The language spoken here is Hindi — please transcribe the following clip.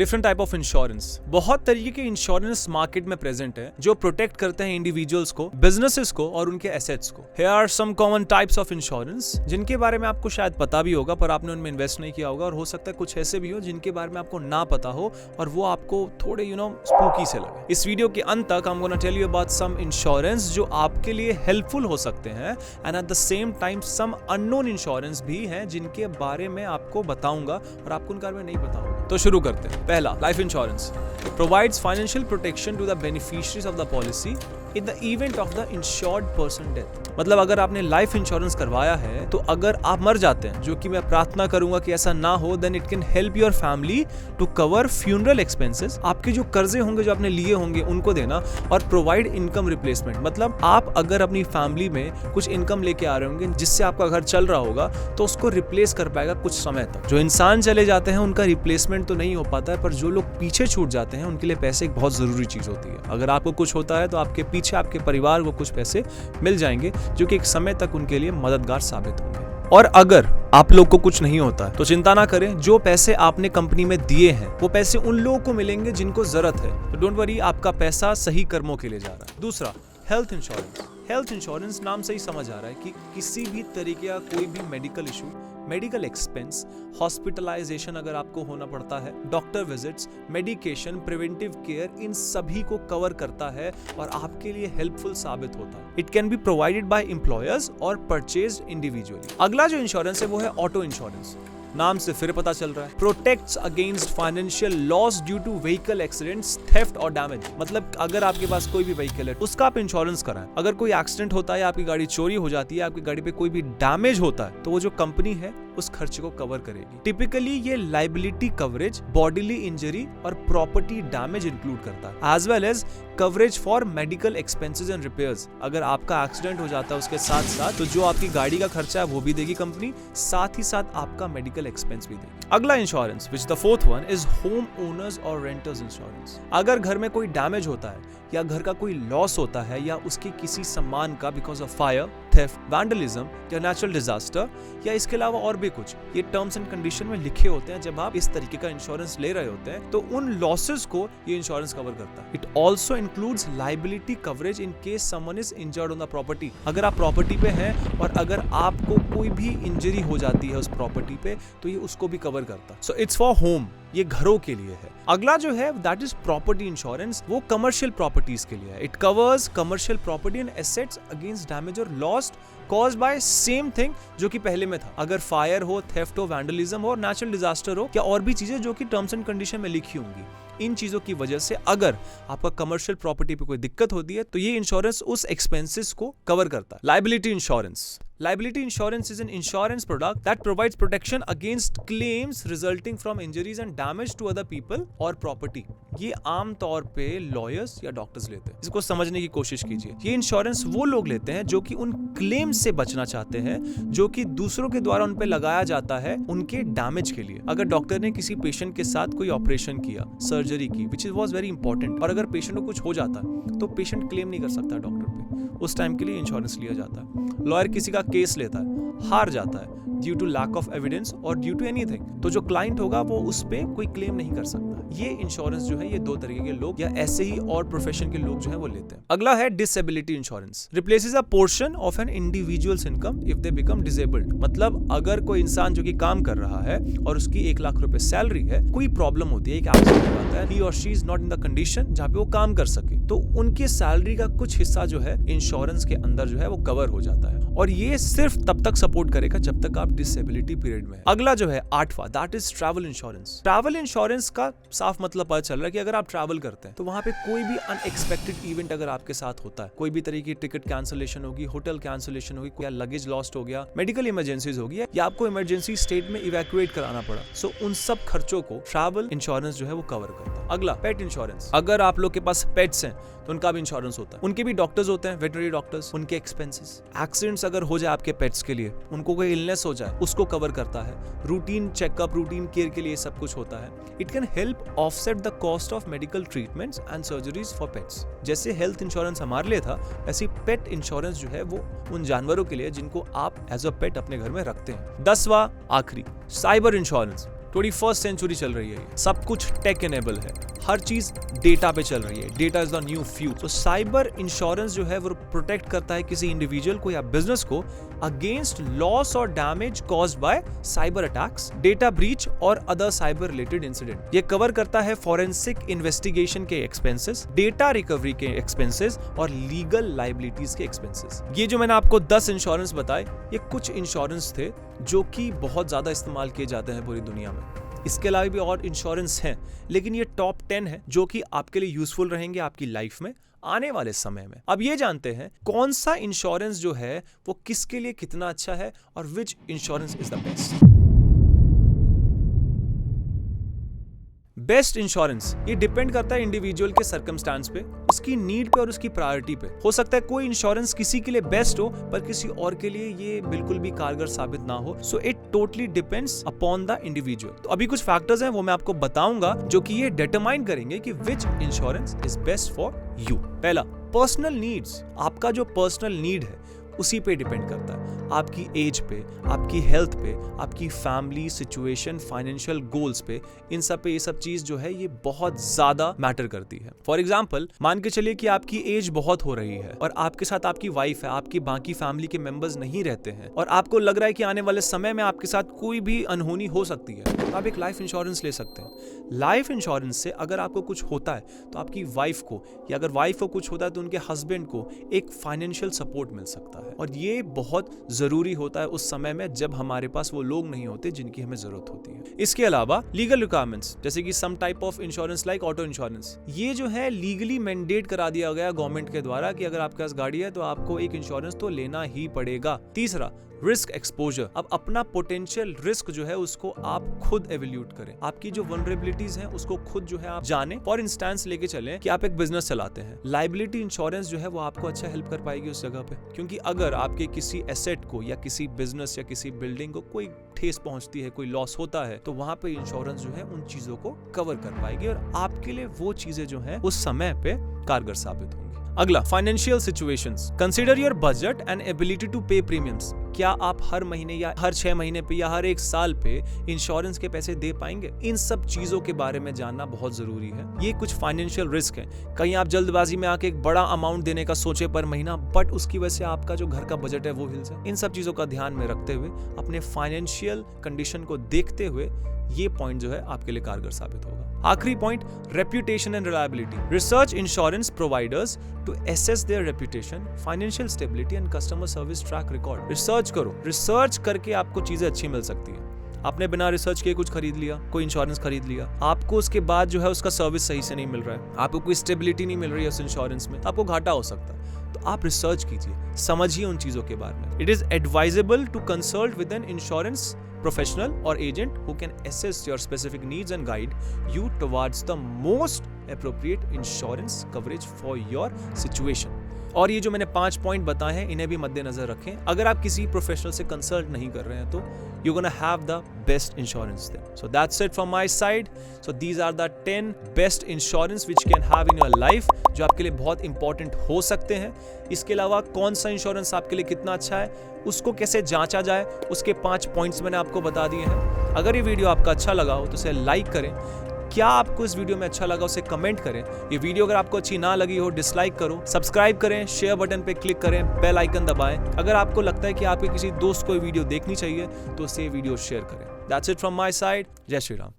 Different type of insurance. बहुत तरीके के इंश्योरेंस मार्केट में प्रेजेंट है जो प्रोटेक्ट करते हैं इंडिविजुअल्स को, बिजनेसेस को और उनके एसेट्स को। Here are some common types of insurance जिनके बारे में आपको शायद पता भी होगा पर आपने उनमें इन्वेस्ट नहीं किया होगा, और हो सकता है कुछ ऐसे भी हो जिनके बारे में आपको ना पता हो और वो आपको थोड़े स्पूकी से लगे। इस वीडियो के अंत तक I'm gonna tell you about some insurance जो आपके लिए हेल्पफुल हो सकते हैं, and at the same time some unknown insurance भी हैं जिनके बारे में आपको बताऊंगा और आपको उनके बारे में नहीं पता होगा। तो शुरू करते हैं। पहला, life insurance provides financial protection to the beneficiaries of the policy in the event of the insured person death। मतलब अगर आपने लाइफ इंश्योरेंस करवाया है तो अगर आप मर जाते हैं, जो कि मैं प्रार्थना करूंगा कि ऐसा ना हो, then it can help your family to cover funeral expenses। आपके जो कर्जे होंगे जो आपने लिए होंगे उनको देना, और प्रोवाइड इनकम रिप्लेसमेंट। मतलब आप अगर अपनी फैमिली में कुछ इनकम लेके आ रहे होंगे जिससे आपका घर चल रहा होगा तो उसको रिप्लेस कर पाएगा कुछ समय तक। जो इंसान चले जाते हैं उनका रिप्लेसमेंट तो नहीं हो पाता है, पर जो लोग पीछे छूट जाते हैं उनके लिए पैसे एक बहुत जरूरी चीज होती है। अगर आपको कुछ होता है तो आपके पीछे आपके परिवार को कुछ पैसे मिल जाएंगे जो कि एक समय तक उनके लिए मददगार साबित होंगे। और अगर आप लोग को कुछ नहीं होता है तो चिंता ना करें, जो पैसे आपने कंपनी में दिए हैं वो पैसे उन लोगों को मिलेंगे जिनको जरूरत है। तो डोंट वरी, आपका पैसा सही कर्मों के लिए जा रहा है। दूसरा, हेल्थ इंश्योरेंस। हेल्थ इंश्योरेंस नाम से ही समझ आ रहा है कि किसी भी तरीके का कोई भी medical issue, medical expense, hospitalization अगर आपको होना पड़ता है, doctor visits, medication, preventive care, इन सभी को कवर करता है और आपके लिए हेल्पफुल साबित होता है। It can be provided by employers और परचेज्ड इंडिविजुअली। अगला जो इंश्योरेंस है वो है ऑटो इंश्योरेंस। नाम से फिर पता चल रहा है, protects against financial loss due to vehicle accidents, theft और डैमेज। मतलब अगर आपके पास कोई भी व्हीकल है उसका आप इंश्योरेंस कराएं। अगर कोई एक्सीडेंट होता है, आपकी गाड़ी चोरी हो जाती है, आपकी गाड़ी पे कोई भी डैमेज होता है, तो वो जो कंपनी है उस खर्चे को कवर करेगी। टिपिकली ये लाइबिलिटी कवरेज, बॉडीली इंजरी और प्रॉपर्टी डैमेज इंक्लूड करता है, as well as coverage for medical expenses and repairs. अगर आपका एक्सीडेंट हो जाता है उसके साथ साथ तो जो आपकी गाड़ी का खर्चा है वो भी देगी कंपनी, साथ ही साथ आपका मेडिकल एक्सपेंस भी देगी। अगला insurance, which the fourth one, is home owners और रेंटर्स इंश्योरेंस। अगर घर में कोई डैमेज होता है या घर का कोई लॉस होता है या उसके किसी सामान का because of fire, theft, vandalism या नेचुरल डिजास्टर या इसके अलावा और भी कुछ, ये टर्म्स एंड कंडीशन में लिखे होते हैं। जब आप इस तरीके का इंश्योरेंस ले रहे होते हैं तो उन लॉसेस को ये इंश्योरेंस कवर करता है। It also includes liability coverage in case someone is injured on the property. अगर आप प्रॉपर्टी पे हैं और अगर आपको कोई भी इंजरी हो जाती है उस प्रॉपर्टी पे तो ये उसको भी कवर करता है। सो इट्स फॉर होम, ये घरों के लिए है। अगला जो है दैट इज प्रॉपर्टी इंश्योरेंस, वो कमर्शियल प्रॉपर्टीज के लिए है। It covers commercial property and assets against damage और loss caused by same thing जो कि पहले में था। अगर फायर हो, थेफ्ट हो, वैंडलिज्म हो, नेचुरल डिजास्टर हो या और भी चीजें जो कि टर्म्स एंड कंडीशन में लिखी होंगी, इन चीजों की वजह से अगर आपका कमर्शियल प्रॉपर्टी पे कोई दिक्कत होती है तो ये इंश्योरेंस उस एक्सपेंसेस को कवर करता है। Liability insurance. Liability insurance is an insurance product that provides protection against claims resulting from injuries and damage to other people or property। ये आम तौर पे लॉयर्स या डॉक्टर्स लेते हैं। इसको समझने की कोशिश कीजिए। ये इंश्योरेंस वो लोग लेते हैं जो कि उन क्लेम से बचना चाहते हैं जो कि दूसरों के द्वारा उन पे लगाया जाता है उनके डैमेज के लिए। अगर डॉक्टर ने किसी पेशेंट के साथ कोई ऑपरेशन किया, सर्जरी की, which is was very important, और अगर पेशेंट को कुछ हो जाता है तो पेशेंट क्लेम नहीं कर सकता डॉक्टर पे, उस टाइम के लिए इंश्योरेंस लिया जाता है। लॉयर किसी का केस लेता है, हार जाता है due to lack of evidence और ड्यू टू एनीथिंग, तो जो क्लाइंट होगा वो उस पे कोई क्लेम नहीं कर सकता। ये इंश्योरेंस जो है ये दो तरीके के लोग या ऐसे ही और प्रोफेशन के लोग जो है वो लेते हैं। अगला है disability insurance. Replaces a portion of an individual's income if they become disabled. मतलब अगर कोई इंसान जो कि काम कर रहा है और उसकी 1 लाख रुपए सैलरी है, कोई प्रॉब्लम होती है, एक एक्सीडेंट हो जाता है, ही और she is not in the condition जहाँ पे वो काम कर सके, तो उनकी सैलरी का कुछ हिस्सा जो है इंश्योरेंस के अंदर जो है वो कवर हो जाता है, और ये सिर्फ तब तक सपोर्ट करेगा जब तक आप डिसेबिलिटी पीरियड में है। अगला जो है 8वां, that is travel insurance. Travel insurance का साफ मतलब पता चल रहा है कि अगर आप ट्रैवल करते हैं तो वहां पे कोई भी अनएक्सपेक्टेड इवेंट अगर आपके साथ होता है, कोई भी तरीके की टिकट कैंसिलेशन होगी, होटल कैंसिलेशन होगी, या लगेज लॉस्ट हो गया, मेडिकल इमरजेंसीज होगी, या आपको इमरजेंसी स्टेट में इवैक्यूएट कराना पड़ा, सो उन सब खर्चों को ट्रैवल इंश्योरेंस जो है वो कवर करता है। अगला, पेट इंश्योरेंस। अगर आप लोग के पास पेट्स हैं तो उनका भी इंश्योरेंस होता है। उनके भी डॉक्टर्स होते हैं, वेटरनरी डॉक्टर्स, उनके एक्सपेंसेस। एक्सीडेंट्स अगर हो जाए आपके पेट्स के लिए, उनको कोई इलनेस हो जाए, उसको कवर करता है। रूटीन चेकअप, रूटीन केयर के लिए सब कुछ होता है। It can help offset the cost of medical treatments and surgeries for pets. जैसे हेल्थ इंश्योरेंस हमारे लिए था, ऐसी पेट इंश्योरेंस जो है वो उन जानवरों के लिए जिनको आप एज अ पेट अपने घर में रखते हैं। 10वां आखिरी, साइबर इंश्योरेंस। 21st सेंचुरी चल रही है, ये सब कुछ टेक एनेबल है, हर चीज डेटा पे चल रही है, data is the new fuel. तो साइबर इंश्योरेंस जो है वो प्रोटेक्ट करता है किसी इंडिविजुअल को या बिजनेस को अगेंस्ट लॉस और damage caused by cyber attacks, data breach और अदर साइबर रिलेटेड इंसिडेंट। ये कवर करता है फॉरेंसिक इन्वेस्टिगेशन के एक्सपेंसेस, डेटा रिकवरी के एक्सपेंसेस और लीगल लायबिलिटीज के एक्सपेंसेस। ये जो मैंने आपको 10 इंश्योरेंस बताए, ये कुछ इंश्योरेंस थे जो कि बहुत ज्यादा इस्तेमाल किए जाते हैं पूरी दुनिया में। इसके अलावा भी और इंश्योरेंस हैं, लेकिन ये टॉप 10 है जो कि आपके लिए यूजफुल रहेंगे आपकी लाइफ में आने वाले समय में। अब ये जानते हैं कौन सा इंश्योरेंस जो है वो किसके लिए कितना अच्छा है और which insurance is the best. Best insurance ये डिपेंड करता है इंडिविजुअल के सर्कमस्टांस पे, उसकी नीड पे और उसकी प्रायोरिटी पे। हो सकता है कोई इंश्योरेंस किसी के लिए बेस्ट हो पर किसी और के लिए ये बिल्कुल भी कारगर साबित ना हो। So it totally depends upon the individual. तो अभी कुछ फैक्टर्स हैं वो मैं आपको बताऊंगा जो कि ये डिटरमाइन करेंगे कि which insurance is best for you. पहला, पर्सनल नीड्स। आपका जो पर्सनल नीड है उसी पे डिपेंड करता है, आपकी एज पे, आपकी हेल्थ पे, आपकी फैमिली सिचुएशन, फाइनेंशियल गोल्स पे, इन सब पे ये सब चीज जो है ये बहुत ज्यादा मैटर करती है। फॉर एग्जांपल, मान के चलिए कि आपकी एज बहुत हो रही है और आपके साथ आपकी वाइफ है, आपकी बाकी फैमिली के मेंबर्स नहीं रहते हैं और आपको लग रहा है कि आने वाले समय में आपके साथ कोई भी अनहोनी हो सकती है, तो आप एक लाइफ इंश्योरेंस ले सकते हैं। लाइफ इंश्योरेंस से अगर आपको कुछ होता है तो आपकी वाइफ को, या अगर वाइफ को कुछ होता है तो उनके हस्बैंड को एक फाइनेंशियल सपोर्ट मिल सकता है। और ये बहुत जरूरी होता है उस समय में जब हमारे पास वो लोग नहीं होते जिनकी हमें जरूरत होती है। इसके अलावा लीगल रिक्वायरमेंट्स, जैसे कि some type of insurance like auto insurance, ये जो है लीगली मैंडेट करा दिया गया गवर्नमेंट के द्वारा कि अगर आपके पास गाड़ी है तो आपको एक इंश्योरेंस तो लेना ही पड़ेगा। तीसरा, रिस्क एक्सपोजर। अब अपना पोटेंशियल रिस्क जो है उसको आप खुद एवेल्यूट करें, आपकी जो वल्नरेबिलिटीज हैं उसको खुद जो है आप जाने। फॉर इंस्टेंस लेके चलें कि आप एक बिजनेस चलाते हैं, लायबिलिटी इंश्योरेंस जो है वो आपको अच्छा हेल्प कर पाएगी उस जगह पे, क्योंकि अगर आपके किसी एसेट को या किसी बिजनेस या किसी बिल्डिंग को कोई ठेस पहुंचती है, कोई लॉस होता है, तो वहां पे इंश्योरेंस जो है उन चीजों को कवर कर पाएगी और आपके लिए वो चीजें जो है उस समय पे कारगर साबित होंगी। अगला, financial situations. Consider your budget and ability to pay premiums. क्या आप हर महीने या हर 6 महीने पे या हर 1 साल पे इंश्योरेंस के पैसे दे पाएंगे? इन सब चीजों के बारे में जानना बहुत जरूरी है। ये कुछ फाइनेंशियल रिस्क है। कहीं आप जल्दबाजी में आके एक बड़ा अमाउंट देने का सोचे पर महीना, बट उसकी वजह से आपका जो घर का बजट है वो हिल जाए। इन सब चीजों का ध्यान में रखते हुए, अपने फाइनेंशियल कंडीशन को देखते हुए ये पॉइंट जो है आपके लिए कारगर साबित होगा। आखिरी point, reputation and reliability. Research insurance providers to assess their reputation, financial stability and customer service track record. Research करो, रिसर्च करके आपको चीजें अच्छी मिल सकती है। आपने बिना रिसर्च के कुछ खरीद लिया, कोई इंश्योरेंस खरीद लिया, आपको उसके बाद जो है उसका सर्विस सही से नहीं मिल रहा है, आपको कोई स्टेबिलिटी नहीं मिल रही है उस इंश्योरेंस में, आपको घाटा हो सकता है। तो आप रिसर्च कीजिए, समझिए उन चीजों के बारे में। It is advisable to consult with an insurance professional or agent who can assess your specific needs and guide you towards the most appropriate insurance coverage for your situation. और ये जो मैंने 5 पॉइंट बताए हैं इन्हें भी मद्देनजर रखें। अगर आप किसी प्रोफेशनल से कंसल्ट नहीं कर रहे हैं तो you're gonna have the best insurance there. So that's it from my side. So these are the 10 best insurance which you can have in your life, जो आपके लिए बहुत इंपॉर्टेंट हो सकते हैं। इसके अलावा कौन सा इंश्योरेंस आपके लिए कितना अच्छा है, उसको कैसे जांचा जाए, उसके 5 पॉइंट्स मैंने आपको बता दिए हैं। अगर ये वीडियो आपका अच्छा लगा हो तो इसे लाइक करें। क्या आपको इस वीडियो में अच्छा लगा उसे कमेंट करें। ये वीडियो अगर आपको अच्छी ना लगी हो डिसलाइक करो, सब्सक्राइब करें, शेयर बटन पे क्लिक करें, बेल आइकन दबाएं। अगर आपको लगता है कि आपके किसी दोस्त को ये वीडियो देखनी चाहिए तो उसे वीडियो शेयर करें। That's it from my side. जय श्री राम।